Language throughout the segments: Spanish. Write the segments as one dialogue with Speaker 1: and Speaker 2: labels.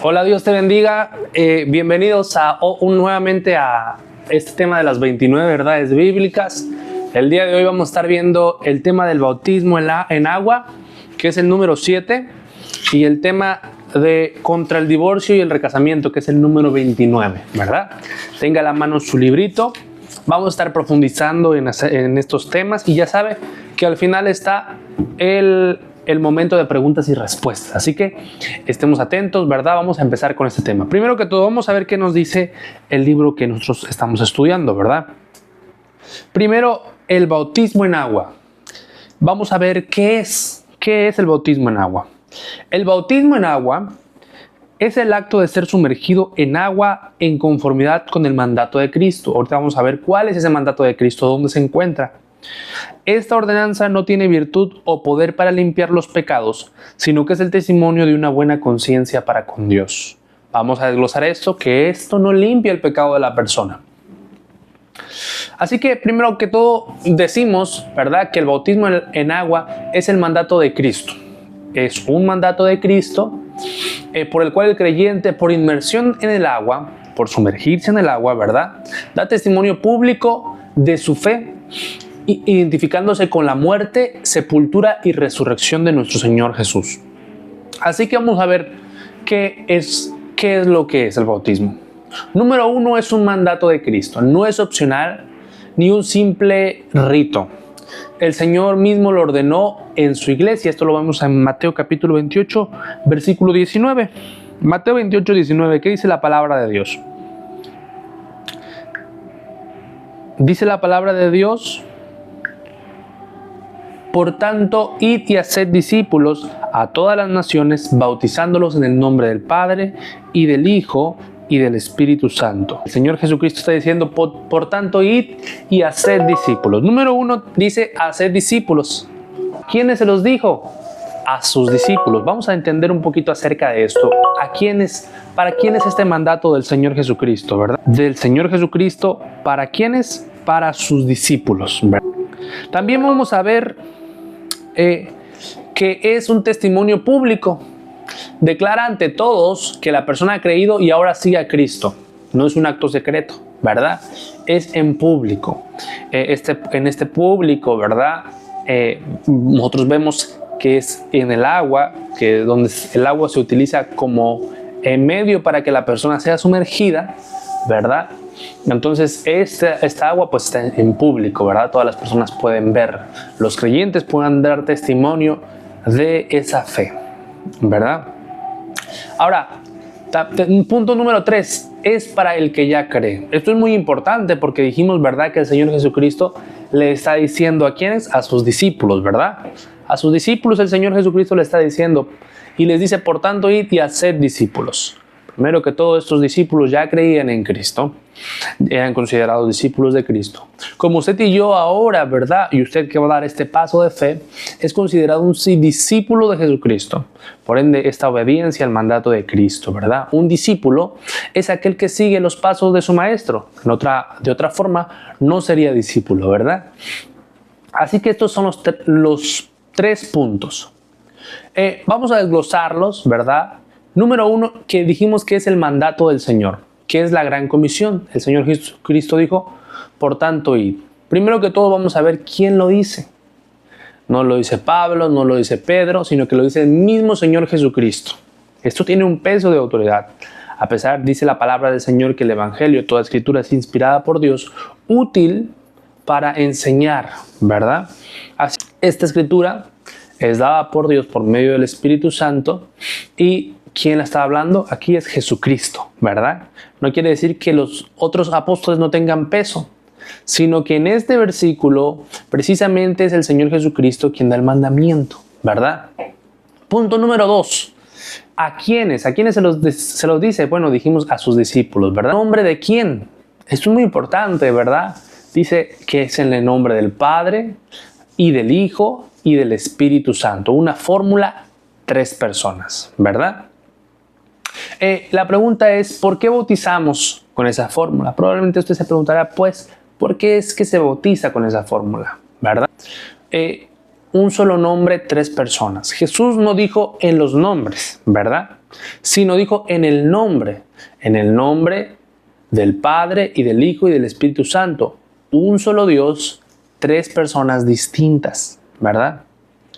Speaker 1: Hola, Dios te bendiga. Bienvenidos nuevamente a este tema de las 29 verdades bíblicas. El día de hoy vamos a estar viendo el tema del bautismo en agua, que es el número 7, y el tema de contra el divorcio y el recasamiento, que es el número 29, ¿verdad? Tenga a la mano su librito. Vamos a estar profundizando en estos temas y ya sabe que al final está el momento de preguntas y respuestas. Así que estemos atentos, ¿verdad? Vamos a empezar con este tema. Primero que todo, vamos a ver qué nos dice el libro que nosotros estamos estudiando, ¿verdad? Primero, el bautismo en agua. Vamos a ver qué es el bautismo en agua. El bautismo en agua es el acto de ser sumergido en agua en conformidad con el mandato de Cristo. Ahorita vamos a ver cuál es ese mandato de Cristo, dónde se encuentra. Esta ordenanza no tiene virtud o poder para limpiar los pecados, sino que es el testimonio de una buena conciencia para con Dios. Vamos a desglosar esto, que esto no limpia el pecado de la persona. Así que primero que todo decimos, ¿verdad?, que el bautismo en agua es el mandato de Cristo. Es un mandato de Cristo por el cual el creyente, por inmersión en el agua, por sumergirse en el agua, ¿verdad?, da testimonio público de su fe, identificándose con la muerte, sepultura y resurrección de nuestro Señor Jesús. Así que vamos a ver qué es lo que es el bautismo. Número 1, es un mandato de Cristo. No es opcional ni un simple rito. El Señor mismo lo ordenó en su iglesia. Esto lo vemos en Mateo capítulo 28, versículo 19. Mateo 28, 19. ¿Qué dice la palabra de Dios? Dice la palabra de Dios: por tanto, id y haced discípulos a todas las naciones, bautizándolos en el nombre del Padre, y del Hijo, y del Espíritu Santo. El Señor Jesucristo está diciendo, por tanto, id y haced discípulos. Número 1 dice, haced discípulos. ¿Quiénes se los dijo? A sus discípulos. Vamos a entender un poquito acerca de esto. ¿Para quién es este mandato del Señor Jesucristo, verdad? Del Señor Jesucristo, ¿para quiénes? Para sus discípulos, ¿verdad? También vamos a ver que es un testimonio público. Declara ante todos que la persona ha creído y ahora sigue a Cristo. No es un acto secreto, ¿verdad? Es en público. En este público, ¿verdad? Nosotros vemos que es en el agua, donde el agua se utiliza como medio para que la persona sea sumergida, ¿verdad? Entonces esta agua pues está en público, ¿verdad? Todas las personas pueden ver, los creyentes pueden dar testimonio de esa fe, ¿verdad? Ahora, punto número 3, es para el que ya cree. Esto es muy importante porque dijimos, ¿verdad?, que el Señor Jesucristo le está diciendo a ¿quiénes? A sus discípulos, ¿verdad? A sus discípulos el Señor Jesucristo le está diciendo y les dice, por tanto, id y haced discípulos. Primero que todo, estos discípulos ya creían en Cristo, eran considerados discípulos de Cristo. Como usted y yo ahora, ¿verdad? Y usted que va a dar este paso de fe, es considerado un discípulo de Jesucristo. Por ende, esta obediencia al mandato de Cristo, ¿verdad? Un discípulo es aquel que sigue los pasos de su maestro. De otra forma, no sería discípulo, ¿verdad? Así que estos son los 3 puntos. Vamos a desglosarlos, ¿verdad? Número 1, que dijimos que es el mandato del Señor, que es la gran comisión. El Señor Jesucristo dijo, por tanto, id. Primero que todo vamos a ver quién lo dice. No lo dice Pablo, no lo dice Pedro, sino que lo dice el mismo Señor Jesucristo. Esto tiene un peso de autoridad. A pesar, dice la palabra del Señor, que el Evangelio, toda escritura es inspirada por Dios, útil para enseñar, ¿verdad? Así, esta escritura es dada por Dios por medio del Espíritu Santo. Y ¿quién la está hablando? Aquí es Jesucristo, ¿verdad? No quiere decir que los otros apóstoles no tengan peso, sino que en este versículo precisamente es el Señor Jesucristo quien da el mandamiento, ¿verdad? Punto número 2. ¿A quiénes? ¿A quiénes se los dice? Bueno, dijimos a sus discípulos, ¿verdad? ¿En nombre de quién? Esto es muy importante, ¿verdad? Dice que es en el nombre del Padre y del Hijo y del Espíritu Santo. Una fórmula, 3 personas, ¿verdad? La pregunta es, ¿por qué bautizamos con esa fórmula? Probablemente usted se preguntará, pues, ¿por qué es que se bautiza con esa fórmula? ¿Verdad? un solo nombre, tres personas. Jesús no dijo en los nombres, ¿verdad? Sino dijo en el nombre del Padre y del Hijo y del Espíritu Santo. Un solo Dios, tres personas distintas, ¿verdad?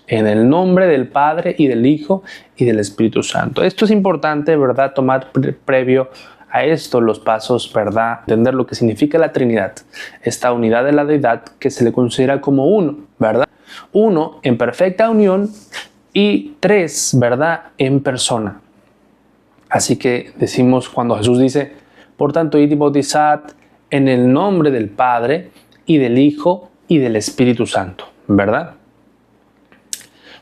Speaker 1: En el nombre del Padre y del Hijo y del Espíritu Santo. Esto es importante, ¿verdad? Tomar previo a esto los pasos, ¿verdad? Entender lo que significa la Trinidad. Esta unidad de la deidad que se le considera como uno, ¿verdad? Uno en perfecta unión y tres, ¿verdad? En persona. Así que decimos cuando Jesús dice, por tanto, id y bautizad en el nombre del Padre y del Hijo y del Espíritu Santo, ¿verdad?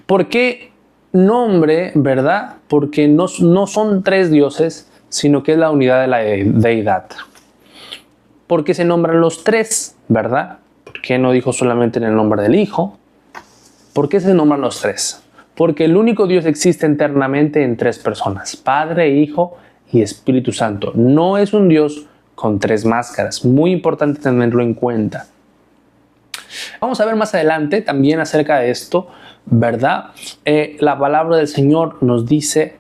Speaker 1: ¿Por qué nombre, verdad? Porque no son tres dioses, sino que es la unidad de la deidad. ¿Por qué se nombran los tres, verdad? ¿Por qué no dijo solamente en el nombre del Hijo? ¿Por qué se nombran los tres? Porque el único Dios existe eternamente en tres personas, Padre, Hijo y Espíritu Santo. No es un Dios con tres máscaras. Muy importante tenerlo en cuenta. Vamos a ver más adelante también acerca de esto, ¿verdad? La palabra del Señor nos dice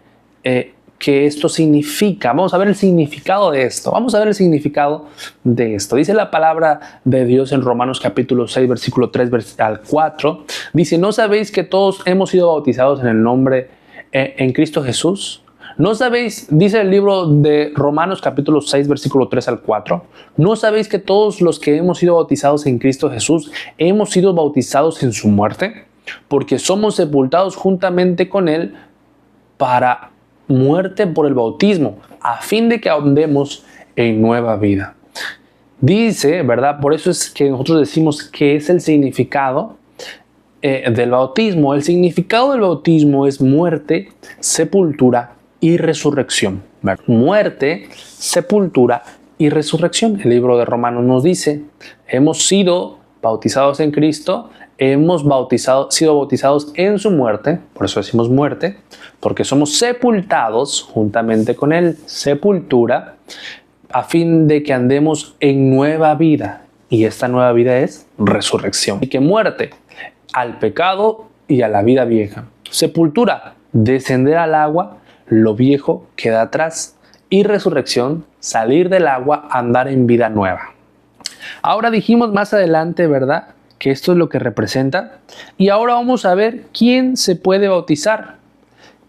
Speaker 1: que esto significa. Vamos a ver el significado de esto. Dice la palabra de Dios en Romanos capítulo 6, versículo 3 al 4. Dice, ¿no sabéis que todos hemos sido bautizados en el nombre en Cristo Jesús? ¿No sabéis, dice el libro de Romanos capítulo 6, versículo 3 al 4, ¿no sabéis que todos los que hemos sido bautizados en Cristo Jesús hemos sido bautizados en su muerte? Porque somos sepultados juntamente con Él para muerte por el bautismo, a fin de que andemos en nueva vida. Dice, ¿verdad? Por eso es que nosotros decimos que es el significado del bautismo. El significado del bautismo es muerte, sepultura y resurrección. ¿Verdad? Muerte, sepultura y resurrección. El libro de Romanos nos dice, hemos sido bautizados en Cristo, hemos sido bautizados en su muerte, por eso decimos muerte, porque somos sepultados juntamente con Él, sepultura, a fin de que andemos en nueva vida. Y esta nueva vida es resurrección. Y que muerte al pecado y a la vida vieja. Sepultura, descender al agua, lo viejo queda atrás. Y resurrección, salir del agua, andar en vida nueva. Ahora dijimos más adelante, ¿verdad?, que esto es lo que representa. Y ahora vamos a ver quién se puede bautizar.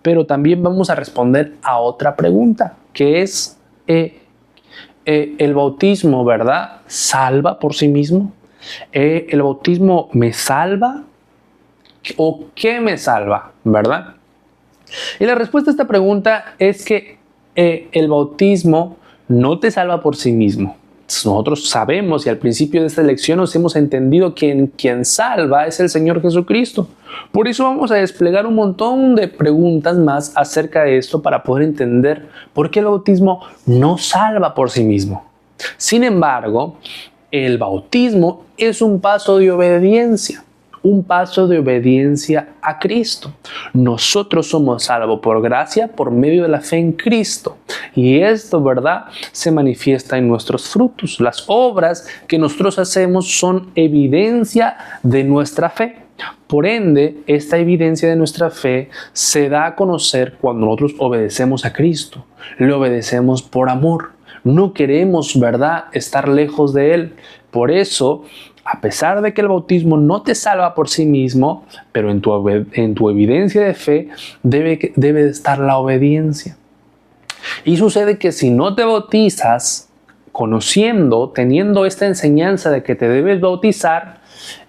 Speaker 1: Pero también vamos a responder a otra pregunta, que es, ¿el bautismo, verdad, salva por sí mismo? ¿El bautismo me salva? ¿O qué me salva, verdad? Y la respuesta a esta pregunta es que el bautismo no te salva por sí mismo. Nosotros sabemos y al principio de esta lección nos hemos entendido que quien salva es el Señor Jesucristo. Por eso vamos a desplegar un montón de preguntas más acerca de esto para poder entender por qué el bautismo no salva por sí mismo. Sin embargo, el bautismo es un paso de obediencia. Un paso de obediencia a Cristo. Nosotros somos salvos por gracia por medio de la fe en Cristo. Y esto, ¿verdad?, se manifiesta en nuestros frutos. Las obras que nosotros hacemos son evidencia de nuestra fe. Por ende, esta evidencia de nuestra fe se da a conocer cuando nosotros obedecemos a Cristo. Le obedecemos por amor. No queremos, ¿verdad?, estar lejos de Él. Por eso, a pesar de que el bautismo no te salva por sí mismo, pero en tu evidencia de fe debe estar la obediencia. Y sucede que si no te bautizas, teniendo esta enseñanza de que te debes bautizar,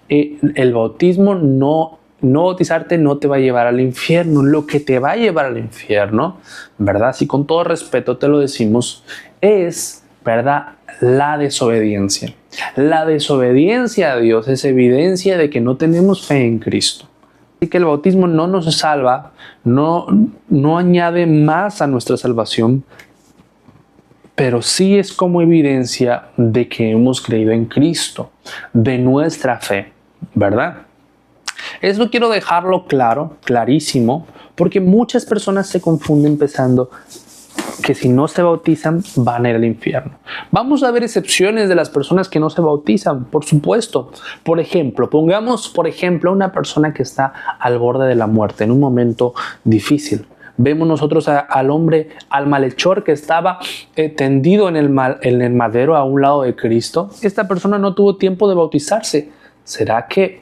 Speaker 1: el bautismo no bautizarte no te va a llevar al infierno. Lo que te va a llevar al infierno, ¿verdad? Si con todo respeto te lo decimos, es, ¿verdad?, la desobediencia. La desobediencia a Dios es evidencia de que no tenemos fe en Cristo. Así que el bautismo no nos salva, no añade más a nuestra salvación, pero sí es como evidencia de que hemos creído en Cristo, de nuestra fe, ¿verdad? Eso quiero dejarlo claro, clarísimo, porque muchas personas se confunden pensando, que si no se bautizan van a ir al infierno. Vamos a ver excepciones de las personas que no se bautizan, por supuesto. Por ejemplo, pongamos a una persona que está al borde de la muerte, en un momento difícil. Vemos nosotros al hombre, al malhechor que estaba tendido en el madero a un lado de Cristo. Esta persona no tuvo tiempo de bautizarse. ¿Será que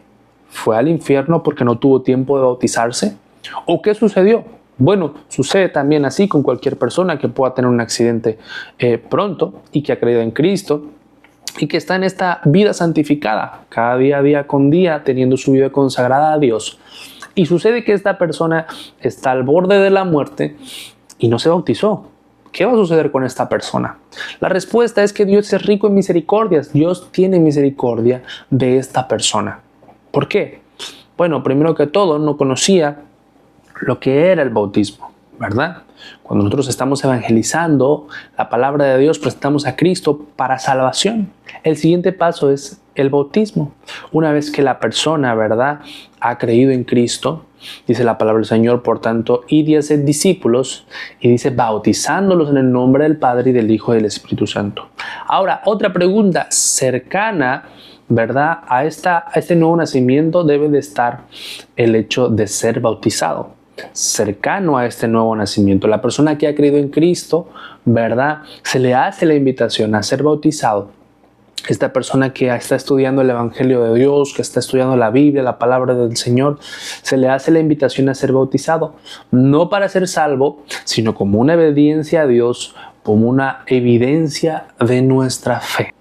Speaker 1: fue al infierno porque no tuvo tiempo de bautizarse? ¿O qué sucedió? Bueno, sucede también así con cualquier persona que pueda tener un accidente pronto y que ha creído en Cristo y que está en esta vida santificada, cada día con día, teniendo su vida consagrada a Dios. Y sucede que esta persona está al borde de la muerte y no se bautizó. ¿Qué va a suceder con esta persona? La respuesta es que Dios es rico en misericordias. Dios tiene misericordia de esta persona. ¿Por qué? Bueno, primero que todo, no conocía lo que era el bautismo, ¿verdad? Cuando nosotros estamos evangelizando la palabra de Dios, presentamos a Cristo para salvación. El siguiente paso es el bautismo. Una vez que la persona, ¿verdad?, ha creído en Cristo, dice la palabra del Señor, por tanto, id y haced discípulos, y dice bautizándolos en el nombre del Padre y del Hijo y del Espíritu Santo. Ahora, otra pregunta cercana, ¿verdad?, a este nuevo nacimiento debe de estar el hecho de ser bautizado. Cercano a este nuevo nacimiento, la persona que ha creído en Cristo, ¿verdad?, se le hace la invitación a ser bautizado. Esta persona que está estudiando el Evangelio de Dios, que está estudiando la Biblia, la palabra del Señor, se le hace la invitación a ser bautizado, no para ser salvo, sino como una obediencia a Dios, como una evidencia de nuestra fe.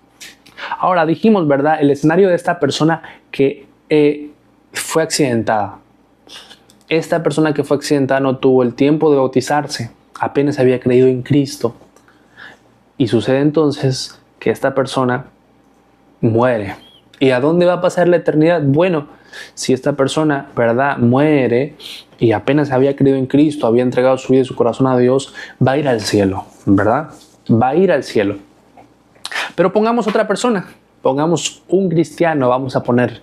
Speaker 1: Ahora dijimos, ¿verdad?, el escenario de esta persona que fue accidentada. Esta persona que fue accidentada no tuvo el tiempo de bautizarse, apenas había creído en Cristo. Y sucede entonces que esta persona muere. ¿Y a dónde va a pasar la eternidad? Bueno, si esta persona, ¿verdad?, muere y apenas había creído en Cristo, había entregado su vida y su corazón a Dios, va a ir al cielo, ¿verdad? Va a ir al cielo. Pero pongamos otra persona, pongamos un cristiano, vamos a poner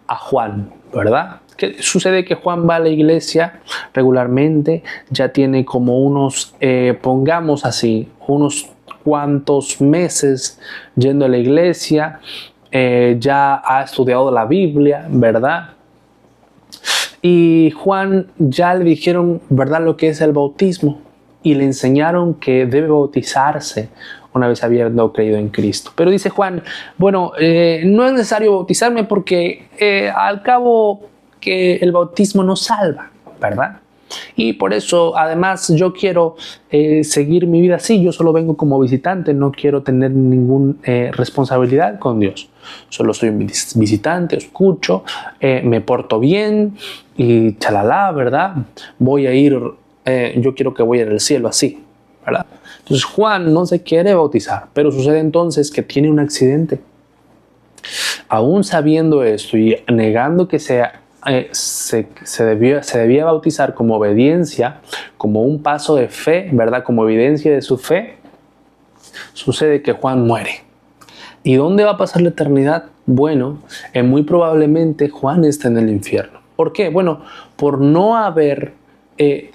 Speaker 1: a Juan, ¿verdad? ¿Qué sucede? Que Juan va a la iglesia regularmente, ya tiene como unos, pongamos así, unos cuantos meses yendo a la iglesia, ya ha estudiado la Biblia, ¿verdad? Y Juan ya le dijeron, ¿verdad?, lo que es el bautismo y le enseñaron que debe bautizarse una vez habiendo creído en Cristo. Pero dice Juan, bueno, no es necesario bautizarme porque al cabo que el bautismo no salva, ¿verdad? Y por eso, además, yo quiero seguir mi vida así. Yo solo vengo como visitante, no quiero tener ninguna responsabilidad con Dios. Solo soy un visitante, escucho, me porto bien y chalala, ¿verdad? Voy a ir, yo quiero que voy a ir al cielo así, ¿verdad? Entonces Juan no se quiere bautizar, pero sucede entonces que tiene un accidente. Aún sabiendo esto y negando que se debía bautizar como obediencia, como un paso de fe, ¿verdad?, como evidencia de su fe, sucede que Juan muere. ¿Y dónde va a pasar la eternidad? Bueno, muy probablemente Juan está en el infierno. ¿Por qué? Bueno, por no haber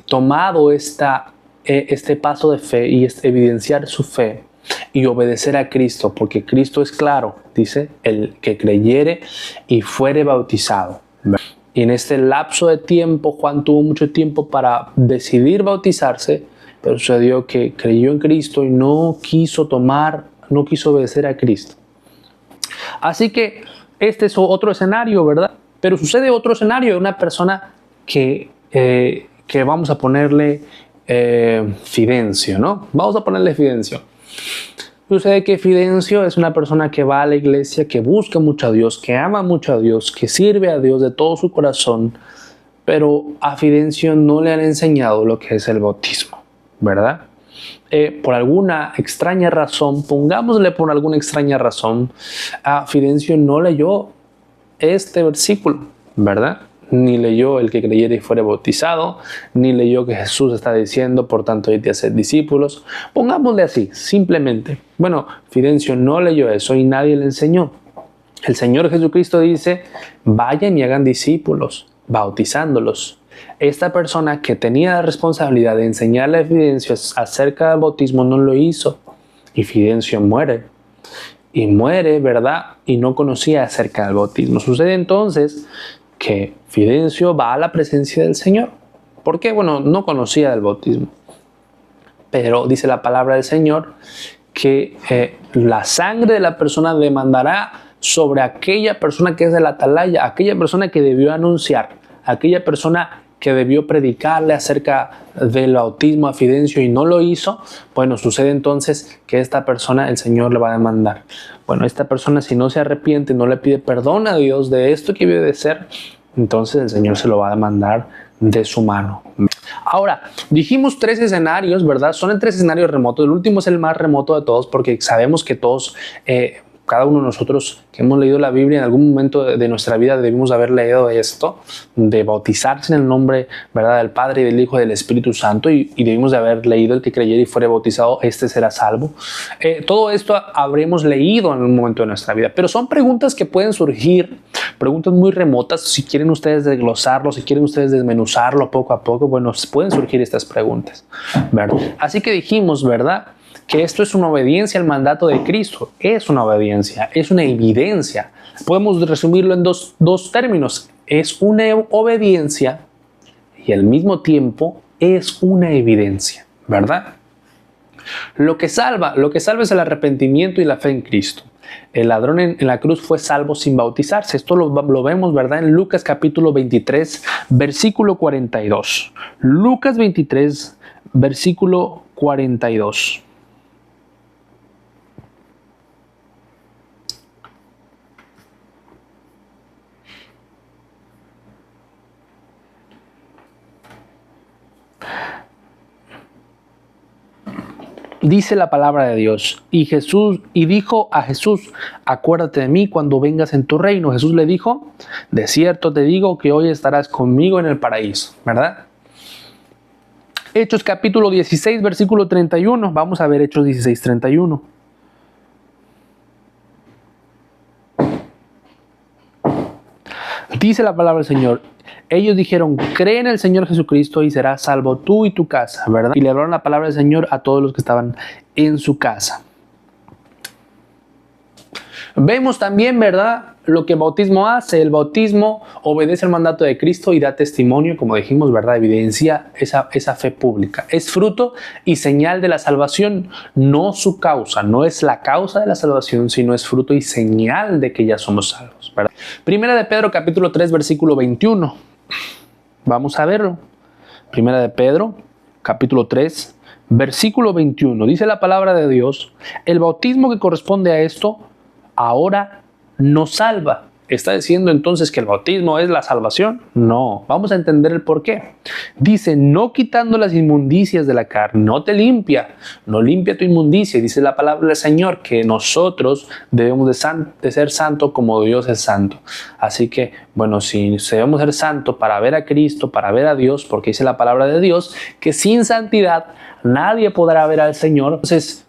Speaker 1: tomado este paso de fe y evidenciar su fe y obedecer a Cristo, porque Cristo es claro, dice, el que creyere y fuere bautizado. Y en este lapso de tiempo, Juan tuvo mucho tiempo para decidir bautizarse, pero sucedió que creyó en Cristo y no quiso obedecer a Cristo. Así que este es otro escenario, ¿verdad? Pero sucede otro escenario de una persona que vamos a ponerle Fidencio, ¿no? Vamos a ponerle Fidencio. Sucede que Fidencio es una persona que va a la iglesia, que busca mucho a Dios, que ama mucho a Dios, que sirve a Dios de todo su corazón, pero a Fidencio no le han enseñado lo que es el bautismo, ¿verdad? Por alguna extraña razón, pongámosle por alguna extraña razón, a Fidencio no leyó este versículo, ¿verdad? Ni leyó el que creyere y fuere bautizado, ni leyó que Jesús está diciendo, por tanto, id y haced discípulos. Pongámosle así, simplemente. Bueno, Fidencio no leyó eso y nadie le enseñó. El Señor Jesucristo dice, vayan y hagan discípulos, bautizándolos esta persona que tenía la responsabilidad de enseñarle a Fidencio acerca del bautismo no lo hizo y Fidencio muere. Y muere, ¿verdad? Y no conocía acerca del bautismo. Sucede entonces que Fidencio va a la presencia del Señor. ¿Por qué? Bueno, no conocía del bautismo. Pero dice la palabra del Señor que la sangre de la persona demandará sobre aquella persona que es de la atalaya, aquella persona que debió anunciar, aquella persona que debió predicarle acerca del bautismo a Fidencio y no lo hizo. Bueno, sucede entonces que esta persona el Señor le va a demandar. Bueno, esta persona, si no se arrepiente, no le pide perdón a Dios de esto que debe de ser, entonces el Señor se lo va a demandar de su mano. Ahora, dijimos 3 escenarios, ¿verdad? Son en 3 escenarios remotos. El último es el más remoto de todos porque sabemos que todos, cada uno de nosotros que hemos leído la Biblia en algún momento de nuestra vida debimos haber leído esto, de bautizarse en el nombre, ¿verdad?, del Padre y del Hijo y del Espíritu Santo, y debimos de haber leído: el que creyere y fuere bautizado, este será salvo. Todo esto habremos leído en un momento de nuestra vida, pero son preguntas que pueden surgir, preguntas muy remotas. Si quieren ustedes desglosarlo, si quieren ustedes desmenuzarlo poco a poco, bueno, pueden surgir estas preguntas, ¿verdad? Así que dijimos, ¿verdad?, que esto es una obediencia al mandato de Cristo. Es una obediencia, es una evidencia. Podemos resumirlo en dos términos. Es una obediencia y al mismo tiempo es una evidencia, ¿verdad? Lo que salva es el arrepentimiento y la fe en Cristo. El ladrón en la cruz fue salvo sin bautizarse. Esto lo vemos, ¿verdad?, en Lucas capítulo 23, versículo 42. Lucas 23, versículo 42. Dice la palabra de Dios: y dijo a Jesús: acuérdate de mí cuando vengas en tu reino. Jesús le dijo: de cierto te digo que hoy estarás conmigo en el paraíso, ¿verdad? Hechos capítulo 16, versículo 31. Vamos a ver Hechos 16, 31. Dice la palabra del Señor: ellos dijeron: cree en el Señor Jesucristo y serás salvo tú y tu casa, ¿verdad? Y le hablaron la palabra del Señor a todos los que estaban en su casa. Vemos también, ¿verdad?, lo que el bautismo hace. El bautismo obedece al mandato de Cristo y da testimonio, como dijimos, ¿verdad? Evidencia esa fe pública. Es fruto y señal de la salvación, no su causa. No es la causa de la salvación, sino es fruto y señal de que ya somos salvos, ¿verdad? Primera de Pedro capítulo 3, versículo 21. Vamos a verlo. Primera de Pedro capítulo 3, versículo 21. Dice la palabra de Dios: el bautismo que corresponde a esto ahora nos salva. ¿Está diciendo entonces que el bautismo es la salvación? No. Vamos a entender el por qué. Dice: no quitando las inmundicias de la carne. No te limpia. No limpia tu inmundicia. Dice la palabra del Señor que nosotros debemos de ser santos como Dios es santo. Así que, bueno, si debemos ser santos para ver a Cristo, para ver a Dios, porque dice la palabra de Dios que sin santidad nadie podrá ver al Señor.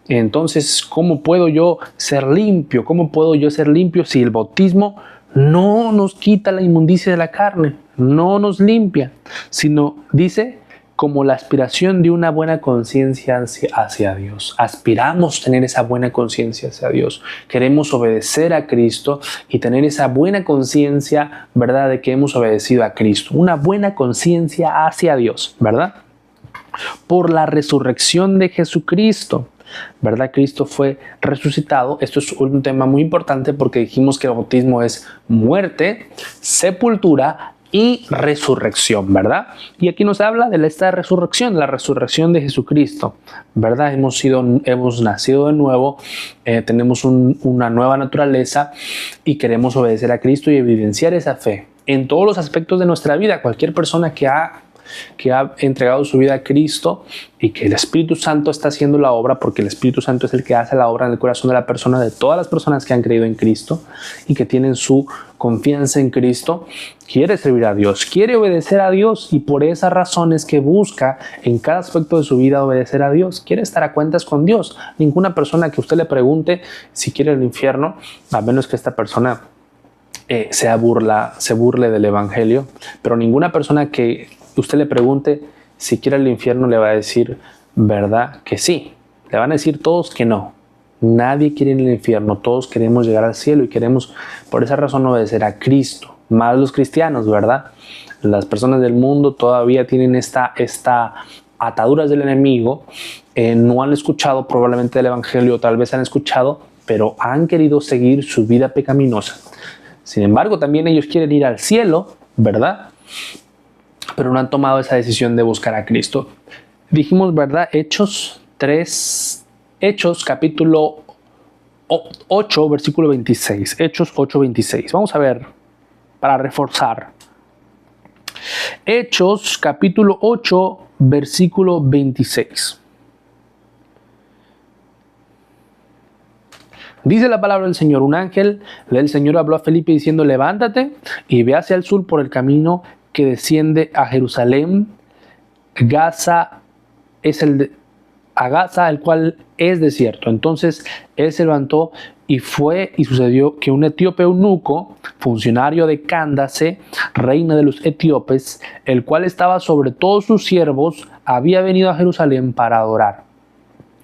Speaker 1: Entonces, ¿cómo puedo yo ser limpio? ¿Cómo puedo yo ser limpio si el bautismo no nos quita la inmundicia de la carne, no nos limpia, sino, dice, como la aspiración de una buena conciencia hacia Dios? Aspiramos tener esa buena conciencia hacia Dios. Queremos obedecer a Cristo y tener esa buena conciencia, ¿verdad?, de que hemos obedecido a Cristo. Una buena conciencia hacia Dios, ¿verdad? Por la resurrección de Jesucristo, ¿verdad? Cristo fue resucitado. Esto es un tema muy importante porque dijimos que el bautismo es muerte, sepultura y resurrección, ¿verdad? Y aquí nos habla de esta resurrección, la resurrección de Jesucristo, ¿verdad? Hemos nacido de nuevo, tenemos una nueva naturaleza y queremos obedecer a Cristo y evidenciar esa fe en todos los aspectos de nuestra vida. Cualquier persona que ha entregado su vida a Cristo y que el Espíritu Santo está haciendo la obra, porque el Espíritu Santo es el que hace la obra en el corazón de la persona, de todas las personas que han creído en Cristo y que tienen su confianza en Cristo, quiere servir a Dios, quiere obedecer a Dios, y por esas razones que busca en cada aspecto de su vida obedecer a Dios, quiere estar a cuentas con Dios. Ninguna persona que usted le pregunte si quiere el infierno, a menos que esta persona se burle del evangelio, pero ninguna persona que usted le pregunte si quiere el infierno, le va a decir, ¿verdad? Que sí. Le van a decir todos que no. Nadie quiere ir al infierno, todos queremos llegar al cielo y queremos, por esa razón, obedecer a Cristo. Más los cristianos, ¿verdad? Las personas del mundo todavía tienen esta ataduras del enemigo, no han escuchado probablemente el evangelio, tal vez han escuchado, pero han querido seguir su vida pecaminosa. Sin embargo, también ellos quieren ir al cielo, ¿verdad? Pero no han tomado esa decisión de buscar a Cristo. Dijimos, ¿verdad? Hechos capítulo 8, versículo 26. Hechos 8, 26. Vamos a ver, para reforzar. Hechos capítulo 8, versículo 26. Dice la palabra del Señor: un ángel del Señor habló a Felipe diciendo, levántate y ve hacia el sur por el camino que desciende a Jerusalén. A Gaza, el cual es desierto. Entonces él se levantó y fue, y sucedió que un etíope eunuco, funcionario de Cándace, reina de los etíopes, el cual estaba sobre todos sus siervos, había venido a Jerusalén para adorar.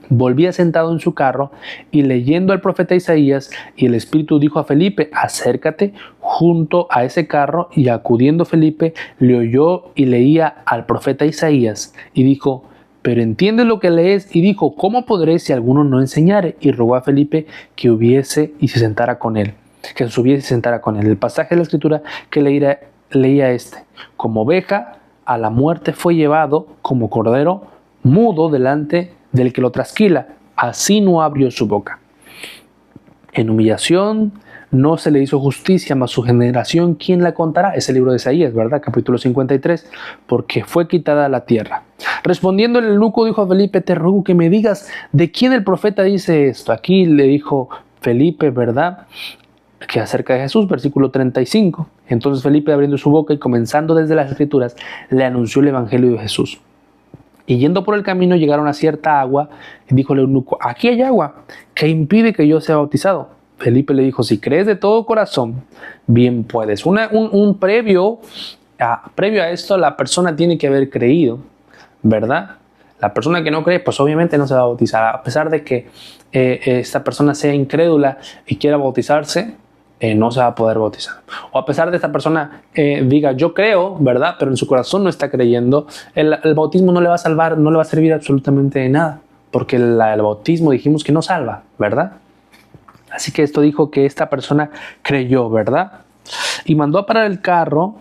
Speaker 1: Volvía sentado en su carro y leyendo al profeta Isaías, y el Espíritu dijo a Felipe, acércate junto a ese carro, y acudiendo Felipe le oyó y leía al profeta Isaías, y dijo, pero ¿entiendes lo que lees? Y dijo, ¿cómo podré si alguno no enseñare? Y rogó a Felipe que hubiese y se sentara con él, que subiese y se sentara con él. El pasaje de la Escritura que leía este: como oveja a la muerte fue llevado, como cordero mudo delante del que lo trasquila, así no abrió su boca. En humillación no se le hizo justicia, mas su generación, ¿quién la contará? Es el libro de Isaías, ¿verdad? Capítulo 53, porque fue quitada la tierra. Respondiendo el eunuco dijo a Felipe, te ruego que me digas, ¿de quién el profeta dice esto? Aquí le dijo Felipe, ¿verdad?, que acerca de Jesús, versículo 35. Entonces Felipe, abriendo su boca y comenzando desde las Escrituras, le anunció el evangelio de Jesús. Y yendo por el camino llegaron a cierta agua, y dijo el eunuco, aquí hay agua, ¿qué impide que yo sea bautizado? Felipe le dijo, si crees de todo corazón, bien puedes. Previo a esto, la persona tiene que haber creído, ¿verdad? La persona que no cree, pues obviamente no se va a bautizar. A pesar de que esta persona sea incrédula y quiera bautizarse, no se va a poder bautizar. O a pesar de esta persona diga, yo creo, ¿verdad?, pero en su corazón no está creyendo, el bautismo no le va a salvar, no le va a servir absolutamente de nada, porque el bautismo dijimos que no salva, ¿verdad? Así que esto dijo que esta persona creyó, ¿verdad? Y mandó a parar el carro.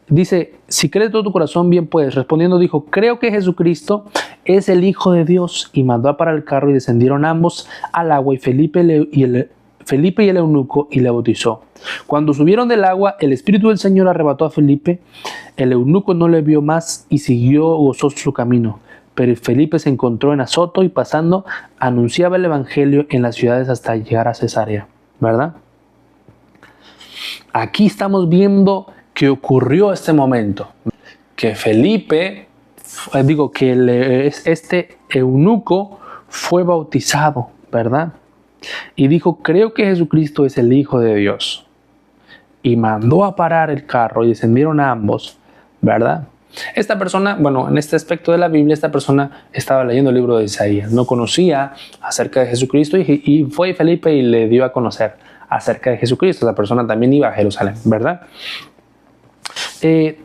Speaker 1: Dice, si crees de todo tu corazón, bien puedes. Respondiendo dijo, creo que Jesucristo es el Hijo de Dios. Y mandó a parar el carro y descendieron ambos al agua, y Felipe y el eunuco, y le bautizó. Cuando subieron del agua, el Espíritu del Señor arrebató a Felipe. El eunuco no le vio más y siguió gozoso su camino. Pero Felipe se encontró en Azoto y pasando anunciaba el evangelio en las ciudades hasta llegar a Cesarea, ¿verdad? Aquí estamos viendo que ocurrió este momento, que Felipe, este eunuco fue bautizado, ¿verdad? Y dijo, creo que Jesucristo es el Hijo de Dios. Y mandó a parar el carro y descendieron ambos, ¿verdad? Esta persona, bueno, en este aspecto de la Biblia, esta persona estaba leyendo el libro de Isaías, no conocía acerca de Jesucristo y fue Felipe y le dio a conocer acerca de Jesucristo. La persona también iba a Jerusalén, ¿verdad?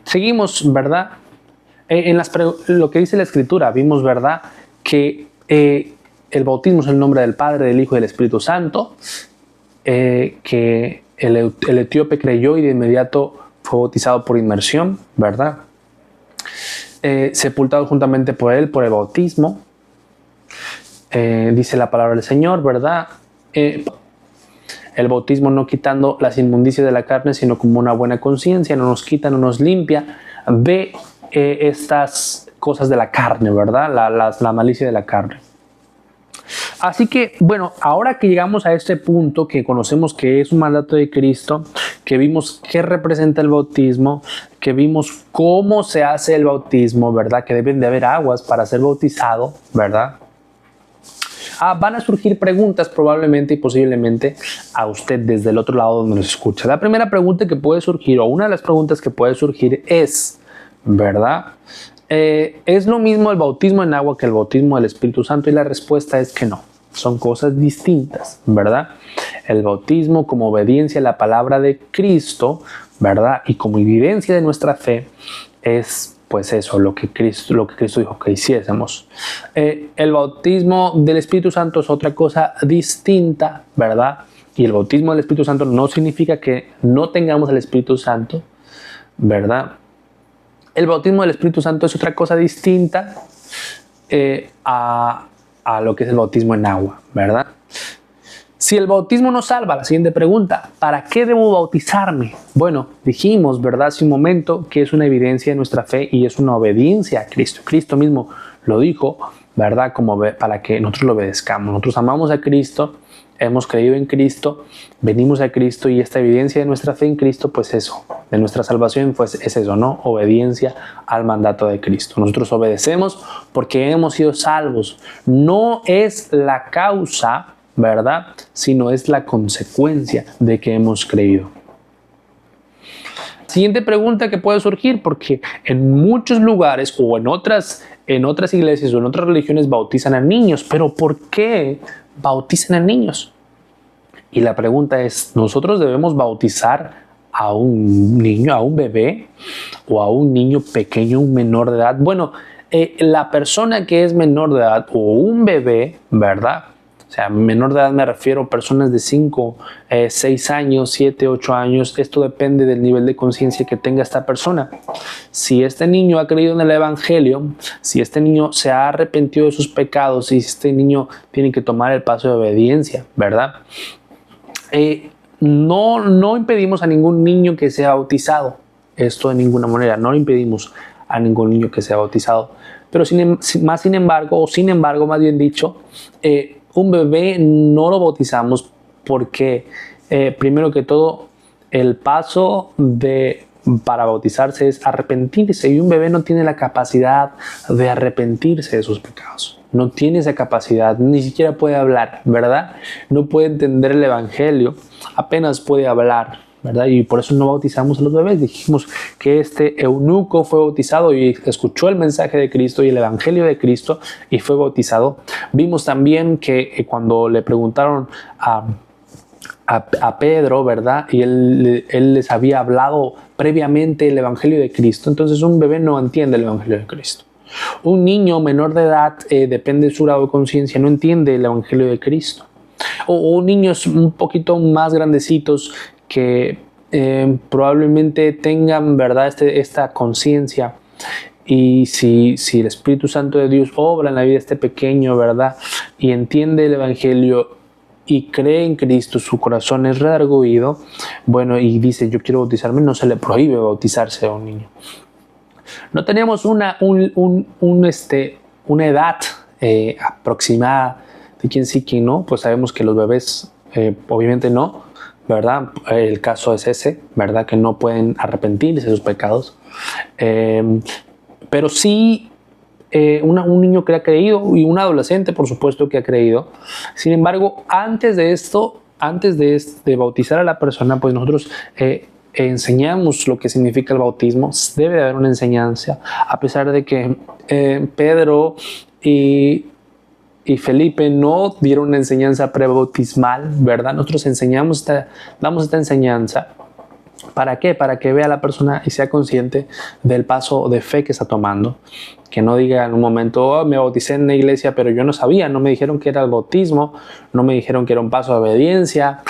Speaker 1: Seguimos, ¿verdad? Lo que dice la Escritura, vimos, ¿verdad?, que el bautismo es el nombre del Padre, del Hijo y del Espíritu Santo, que el etíope creyó y de inmediato fue bautizado por inmersión, ¿verdad? Sepultado juntamente por él por el bautismo, dice la palabra del Señor, ¿verdad? El bautismo no quitando las inmundicias de la carne, sino como una buena conciencia, no nos quita, no nos limpia de estas cosas de la carne, ¿verdad? La malicia de la carne. Así que, bueno, ahora que llegamos a este punto, que conocemos que es un mandato de Cristo, que vimos qué representa el bautismo, que vimos cómo se hace el bautismo, ¿verdad? Que deben de haber aguas para ser bautizado, ¿verdad? Van a surgir preguntas probablemente y posiblemente a usted desde el otro lado donde nos escucha. La primera pregunta que puede surgir, o una de las preguntas que puede surgir es, ¿verdad? ¿Es lo mismo el bautismo en agua que el bautismo del Espíritu Santo? Y la respuesta es que no. Son cosas distintas, ¿verdad? El bautismo como obediencia a la palabra de Cristo, ¿verdad? Y como evidencia de nuestra fe es pues eso, lo que Cristo dijo que hiciésemos. El bautismo del Espíritu Santo es otra cosa distinta, ¿verdad? Y el bautismo del Espíritu Santo no significa que no tengamos el Espíritu Santo, ¿verdad? El bautismo del Espíritu Santo es otra cosa distinta a lo que es el bautismo en agua, ¿verdad? Si el bautismo no salva, la siguiente pregunta, ¿para qué debo bautizarme? Bueno, dijimos, ¿verdad? Hace un momento que es una evidencia de nuestra fe y es una obediencia a Cristo. Cristo mismo lo dijo, ¿verdad? Para que nosotros lo obedezcamos. Nosotros amamos a Cristo, hemos creído en Cristo, venimos a Cristo y esta evidencia de nuestra fe en Cristo, pues eso, de nuestra salvación, pues es eso, ¿no? Obediencia al mandato de Cristo. Nosotros obedecemos porque hemos sido salvos. No es la causa, ¿verdad? Sino es la consecuencia de que hemos creído. Siguiente pregunta que puede surgir, porque en muchos lugares o en otras iglesias o en otras religiones bautizan a niños, pero ¿por qué bautizan a niños? Y la pregunta es, ¿nosotros debemos bautizar a un niño, a un bebé o a un niño pequeño, un menor de edad? Bueno, la persona que es menor de edad o un bebé, ¿verdad? O sea, menor de edad me refiero a personas de 5, 6 años, 7, 8 años. Esto depende del nivel de conciencia que tenga esta persona. Si este niño ha creído en el Evangelio, si este niño se ha arrepentido de sus pecados, si este niño tiene que tomar el paso de obediencia, ¿verdad? No impedimos a ningún niño que sea bautizado. Esto de ninguna manera, no impedimos a ningún niño que sea bautizado. Pero sin embargo, más bien dicho, un bebé no lo bautizamos porque, primero que todo, el paso para bautizarse es arrepentirse, y un bebé no tiene la capacidad de arrepentirse de sus pecados. No tiene esa capacidad, ni siquiera puede hablar, ¿verdad? No puede entender el Evangelio, apenas puede hablar, ¿verdad? Y por eso no bautizamos a los bebés. Dijimos que este eunuco fue bautizado y escuchó el mensaje de Cristo y el Evangelio de Cristo y fue bautizado. Vimos también que cuando le preguntaron a Pedro, ¿verdad? Y él les había hablado previamente el Evangelio de Cristo. Entonces un bebé no entiende el Evangelio de Cristo. Un niño menor de edad, depende de su grado de conciencia, no entiende el Evangelio de Cristo. O niños un poquito más grandecitos que probablemente tengan, ¿verdad?, esta conciencia. Y si el Espíritu Santo de Dios obra en la vida de este pequeño, ¿verdad?, y entiende el Evangelio y cree en Cristo, su corazón es redarguido, bueno, y dice, yo quiero bautizarme, no se le prohíbe bautizarse a un niño. No tenemos una edad aproximada de quién sí, quién no. Pues sabemos que los bebés obviamente no, ¿verdad? El caso es ese, ¿verdad? Que no pueden arrepentirse de sus pecados. Pero sí un niño que ha creído y un adolescente, por supuesto, que ha creído. Sin embargo, antes de bautizar a la persona, pues nosotros enseñamos lo que significa el bautismo. Debe de haber una enseñanza, a pesar de que Pedro y Felipe no dieron una enseñanza prebautismal, ¿verdad? Nosotros damos esta enseñanza. ¿Para qué? Para que vea la persona y sea consciente del paso de fe que está tomando. Que no diga en un momento, oh, me bauticé en una iglesia, pero yo no sabía, no me dijeron que era el bautismo, no me dijeron que era un paso de obediencia.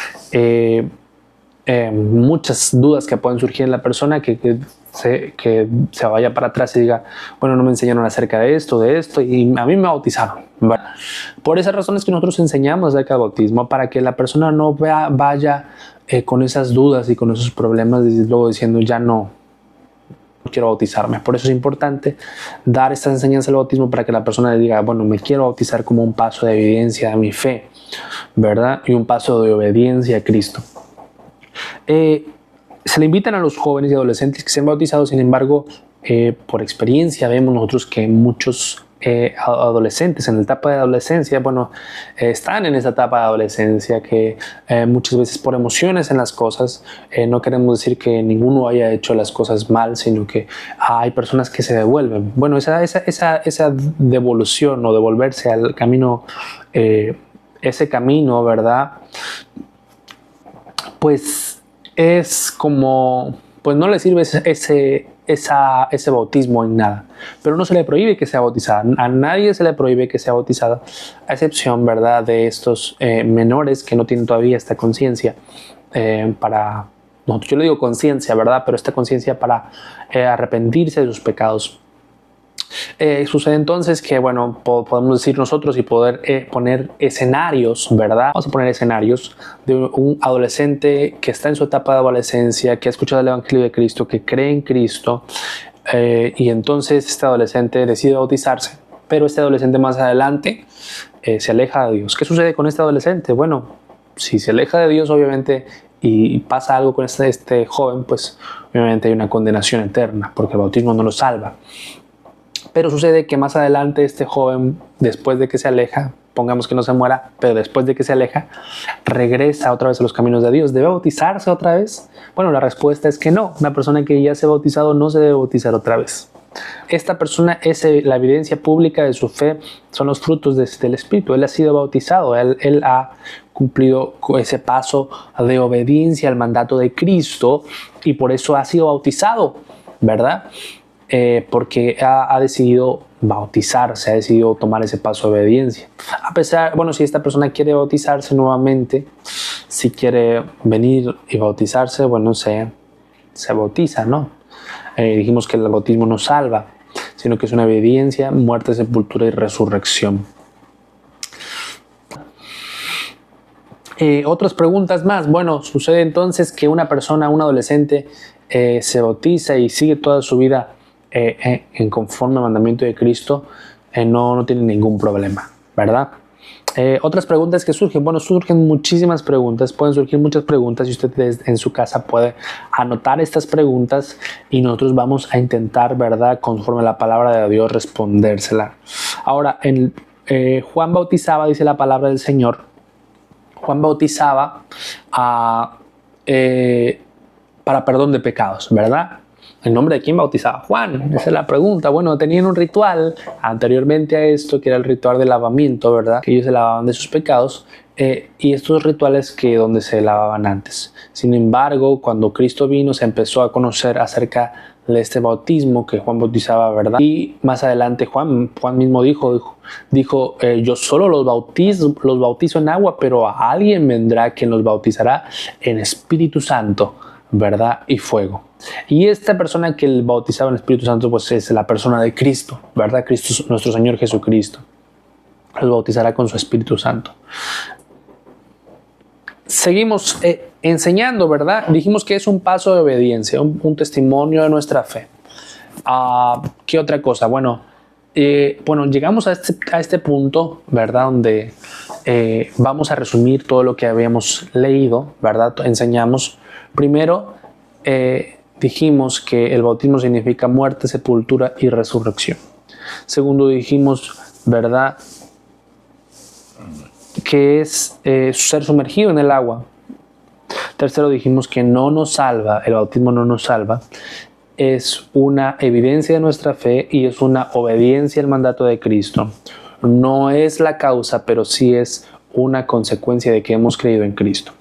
Speaker 1: Muchas dudas que pueden surgir en la persona, que se vaya para atrás y diga, bueno, no me enseñaron acerca de esto, y a mí me bautizaron. Bueno, por esas razones que nosotros enseñamos acerca del bautismo, para que la persona no vaya con esas dudas y con esos problemas, y luego diciendo, ya no quiero bautizarme. Por eso es importante dar esta enseñanza del bautismo, para que la persona le diga, bueno, me quiero bautizar como un paso de evidencia de mi fe, ¿verdad? Y un paso de obediencia a Cristo. Se le invitan a los jóvenes y adolescentes que sean bautizados. Sin embargo, por experiencia vemos nosotros que muchos adolescentes en la etapa de adolescencia, bueno, están en esa etapa de adolescencia que muchas veces por emociones en las cosas, no queremos decir que ninguno haya hecho las cosas mal, sino que hay personas que se devuelven. Bueno, esa devolución o devolverse al camino, ese camino, ¿verdad? Pues es como, pues no le sirve ese bautismo en nada, pero no se le prohíbe que sea bautizada, a nadie se le prohíbe que sea bautizada, a excepción, ¿verdad?, de estos menores que no tienen todavía esta conciencia yo le digo conciencia, ¿verdad?, pero esta conciencia para arrepentirse de sus pecados. Sucede entonces que, bueno, podemos decir nosotros y poder poner escenarios, ¿verdad? Vamos a poner escenarios de un adolescente que está en su etapa de adolescencia, que ha escuchado el Evangelio de Cristo, que cree en Cristo, y entonces este adolescente decide bautizarse, pero este adolescente más adelante se aleja de Dios. ¿Qué sucede con este adolescente? Bueno, si se aleja de Dios, obviamente, y pasa algo con este joven, pues obviamente hay una condenación eterna, porque el bautismo no lo salva. Pero sucede que más adelante este joven, después de que se aleja, pongamos que no se muera, pero después de que se aleja, regresa otra vez a los caminos de Dios. ¿Debe bautizarse otra vez? Bueno, la respuesta es que no. Una persona que ya se ha bautizado no se debe bautizar otra vez. Esta persona es la evidencia pública de su fe, son los frutos del Espíritu. Él ha sido bautizado, él ha cumplido ese paso de obediencia al mandato de Cristo y por eso ha sido bautizado, ¿verdad? Porque ha decidido bautizarse, ha decidido tomar ese paso de obediencia. A pesar, bueno, si esta persona quiere bautizarse nuevamente, si quiere venir y bautizarse, bueno, se bautiza, ¿no? Dijimos que el bautismo no salva, sino que es una obediencia, muerte, sepultura y resurrección. Otras preguntas más. Bueno, sucede entonces que una persona, un adolescente, se bautiza y sigue toda su vida en conforme al mandamiento de Cristo, no tiene ningún problema, ¿verdad? Otras preguntas que surgen, bueno, surgen muchísimas preguntas, pueden surgir muchas preguntas y usted en su casa puede anotar estas preguntas y nosotros vamos a intentar, ¿verdad?, conforme a la palabra de Dios, respondérsela. Ahora, Juan bautizaba, dice la palabra del Señor, Juan bautizaba para perdón de pecados, ¿verdad? ¿En nombre de quién bautizaba Juan? Esa es la pregunta. Bueno, tenían un ritual anteriormente a esto, que era el ritual de lavamiento, ¿verdad? Que ellos se lavaban de sus pecados, y estos rituales que donde se lavaban antes. Sin embargo, cuando Cristo vino, se empezó a conocer acerca de este bautismo que Juan bautizaba, ¿verdad? Y más adelante Juan mismo dijo, yo solo los bautizo en agua, pero a alguien vendrá quien los bautizará en Espíritu Santo, ¿verdad?, y fuego. Y esta persona que el bautizaba en el Espíritu Santo, pues es la persona de Cristo, ¿verdad? Cristo, nuestro Señor Jesucristo. Los bautizará con su Espíritu Santo. Seguimos enseñando, ¿verdad? Dijimos que es un paso de obediencia, un testimonio de nuestra fe. ¿Qué otra cosa? Bueno, llegamos a este punto, ¿verdad?, donde vamos a resumir todo lo que habíamos leído, ¿verdad? Enseñamos. Primero, dijimos que el bautismo significa muerte, sepultura y resurrección. Segundo, dijimos, ¿verdad?, que es ser sumergido en el agua. Tercero, dijimos que no nos salva, el bautismo no nos salva. Es una evidencia de nuestra fe y es una obediencia al mandato de Cristo. No es la causa, pero sí es una consecuencia de que hemos creído en Cristo.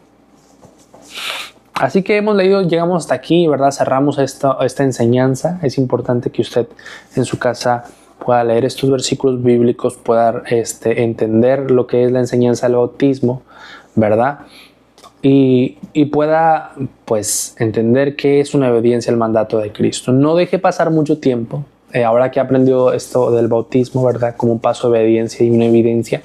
Speaker 1: Así que hemos leído, llegamos hasta aquí, ¿verdad? Cerramos esta enseñanza. Es importante que usted en su casa pueda leer estos versículos bíblicos, pueda entender lo que es la enseñanza del bautismo, ¿verdad? Y pueda, pues, entender qué es una obediencia al mandato de Cristo. No deje pasar mucho tiempo. Ahora que aprendió esto del bautismo, ¿verdad?, como un paso de obediencia y una evidencia,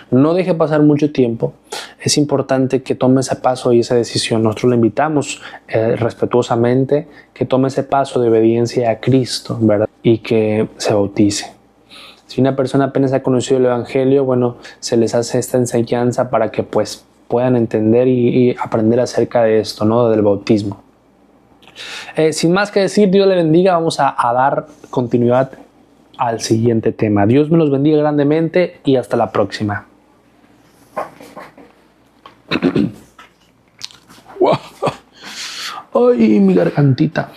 Speaker 1: no deje pasar mucho tiempo. Es importante que tome ese paso y esa decisión. Nosotros le invitamos respetuosamente que tome ese paso de obediencia a Cristo, ¿verdad?, y que se bautice. Si una persona apenas ha conocido el Evangelio, bueno, se les hace esta enseñanza para que pues puedan entender y aprender acerca de esto, ¿no?, del bautismo. Sin más que decir, Dios le bendiga. Vamos a dar continuidad al siguiente tema. Dios me los bendiga grandemente y hasta la próxima. Ay, mi gargantita.